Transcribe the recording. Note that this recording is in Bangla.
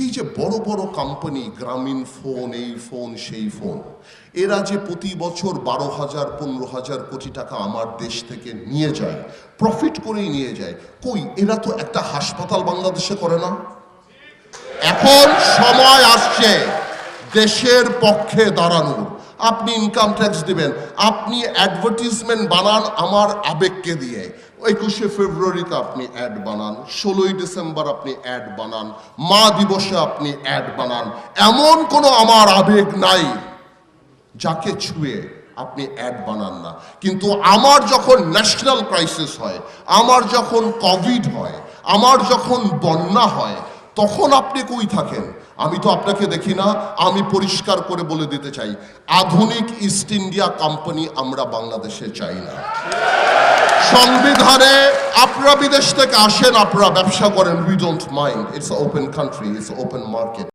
এই যে বড় বড় কোম্পানি, গ্রামীণ ফোন, এই ফোন সেই ফোন, এরা যে প্রতি বছর 12,000 15,000 কোটি টাকা আমার দেশ থেকে নিয়ে যায়, প্রফিট করেই নিয়ে যায়, কই এরা তো একটা হাসপাতাল বাংলাদেশে করে না। এখন সময় আসছে দেশের পক্ষে দাঁড়ানোর। আপনি ইনকাম ট্যাক্স দিবেন, আপনি অ্যাডভার্টিজমেন্ট বানান আমার আবেগকে দিয়ে। 21শে ফেব্রুয়ারিতে আপনি অ্যাড বানান, 16ই ডিসেম্বর আপনি অ্যাড বানান, মা দিবসে আপনি অ্যাড বানান। এমন কোনো আমার আবেগ নাই যাকে ছুঁয়ে আপনি অ্যাড বানান না। কিন্তু আমার যখন ন্যাশনাল ক্রাইসিস হয়, আমার যখন কোভিড হয়, আমার যখন বন্যা হয়, তখন আপনি কই থাকেন? আমি তো আপনাকে দেখি না। আমি পরিষ্কার করে বলে দিতে চাই, আধুনিক ইস্ট ইন্ডিয়া কোম্পানি আমরা বাংলাদেশে চাই না। সংবিধানে আপনারা বিদেশ থেকে আসেন, আপনারা ব্যবসা করেন, we don't mind, it's open country, it's open market.